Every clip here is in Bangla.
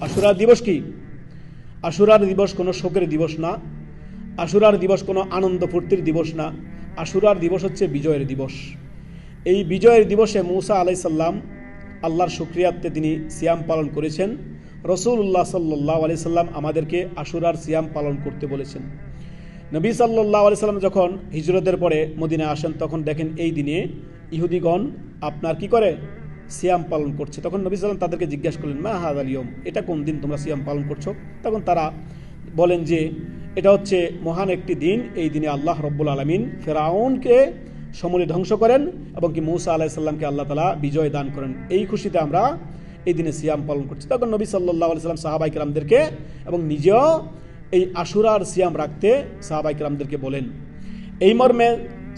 আশুরার দিবস কি? আশুরার দিবস কোনো শোকের দিবস না। আশুরার দিবস কোনো আনন্দ ফুর্তির দিবস না। আশুরার দিবস হচ্ছে বিজয়ের দিবস। এই বিজয়ের দিবসে মূসা আলাইহিস সালাম আল্লাহর শুকরিয়াতে তিনি সিয়াম পালন করেছেন। রাসূলুল্লাহ সাল্লাল্লাহু আলাইহি সাল্লাম আমাদেরকে আশুরার সিয়াম পালন করতে বলেছেন। নবী সাল্লাল্লাহু আলাইহি সাল্লাম যখন হিজরতের পরে মদিনায় আসেন, তখন দেখেন এই দিনে ইহুদিগণ আপনার কি করে? সিয়াম পালন করছে। তখন নবী সাল্লাম তাদেরকে জিজ্ঞাসা করলেন, মা হাযাল ইয়ম, এটা কোন দিন তোমরা সিয়াম পালন করছো? তখন তারা বলেন যে এটা হচ্ছে মহান একটি দিন। এই দিনে আল্লাহ রব্বুল আলামিন ফেরাউনকে সমূলে ধ্বংস করেন এবং কি মূসা আলাইহিস সালামকে আল্লাহ তাআলা বিজয় দান করেন। এই খুশিতে আমরা এই দিনে সিয়াম পালন করছি। তখন নবী সাল্লাল্লাহু আলাইহি সাল্লাম সাহাবায়ে কেরামদেরকে এবং নিজেও এই আশুরার সিয়াম রাখতে সাহাবায়ে কেরামদেরকে বলেন। এই মর্মে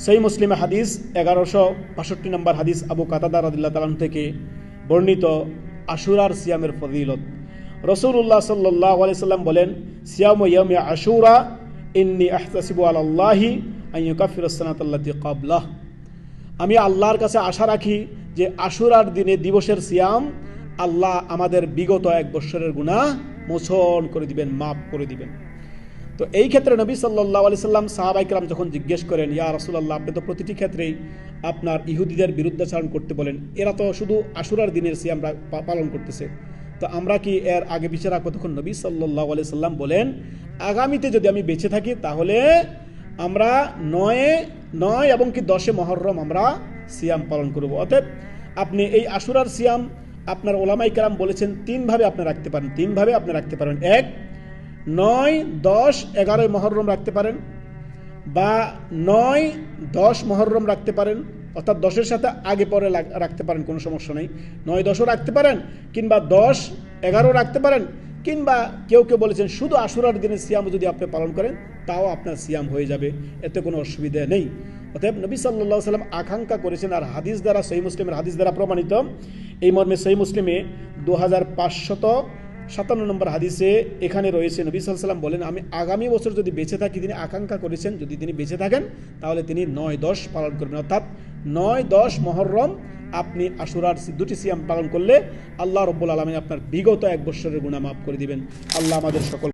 সহিহ মুসলিমে হাদিস 1165 নম্বর হাদিস আবু কাতাদা রাদিয়াল্লাহু তাআলা থেকে বর্ণিত আশুরার সিয়ামের ফজিলত। রাসূলুল্লাহ সাল্লাল্লাহু আলাইহি সাল্লাম বলেন, সিয়ামু ইয়াউমি আশুরা ইন্নী আহতাসিবু আলাল্লাহি আন ইউকাফিরাস সানাতাল্লাতী ক্বাবলাহ। আমি আল্লাহর কাছে আশা রাখি যে আশুরার দিনে দিবসের সিয়াম আল্লাহ আমাদের বিগত এক বছরের গুনাহ মোচন করে দিবেন, মাফ করে দিবেন। তো এই ক্ষেত্রে নবী সাল্লাল্লাহু আলাইহি সাল্লাম সাহাবায়ে কেরাম যখন জিজ্ঞেস করেন, ইয়া রাসূলুল্লাহ, আপনি তো প্রতিটি ক্ষেত্রেই আপনার ইহুদিদের বিরুদ্ধাচরণ করতে বলেন, এরা তো শুধু আশুরার দিনের সিয়াম পালন করতেছে, তো আমরা কি এর আগে বিচার রাখবো? তখন নবী সাল্লাল্লাহু আলাইহি সাল্লাম বলেন, আগামীতে যদি আমি বেঁচে থাকি তাহলে আমরা 9 এবং কি 10 মুহররম আমরা সিয়াম পালন করব। অতএব আপনি এই আশুরার সিয়াম আপনার ওলামায়ে কেরাম বলেছেন তিনভাবে আপনি রাখতে পারেন। তিনভাবে আপনি রাখতে পারেন। 1, 9, 10, 11 মুহররম রাখতে পারেন, বা 9, 10 মুহররম রাখতে পারেন, অর্থাৎ 10-এর সাথে আগে পরে রাখতে পারেন, কোনো সমস্যা নেই। 9, 10ও রাখতে পারেন, কিংবা 10, 11 রাখতে পারেন, কিংবা কেউ কেউ বলেছেন শুধু আশুরার দিনে সিয়াম যদি আপনি পালন করেন তাও আপনার সিয়াম হয়ে যাবে, এতে কোনো অসুবিধা নেই। অতএব নবী সাল্লাল্লাহু আলাইহি সাল্লাম আকাঙ্ক্ষা করেছেন, আর হাদিস দ্বারা সহিহ মুসলিমের হাদিস দ্বারা প্রমাণিত। এই মর্মে সহিহ মুসলিমে 2557 নম্বর হাদিসে এখানে রয়েছে, নবী সাল্লাল্লাহু আলাইহি সাল্লাম বলেন, আমি আগামী বছর যদি বেঁচে থাকি, তিনি আকাঙ্ক্ষা করেছেন যদি তিনি বেঁচে থাকেন তাহলে তিনি 9, 10 পালন করবেন। অর্থাৎ 9, 10 মুহররম আপনি আশুরার দুটি সিয়াম পালন করলে আল্লাহ রব্বুল আলামিন আপনার বিগত এক বছরের গুনাহ মাফ করে দিবেন। আল্লাহ আমাদের সকল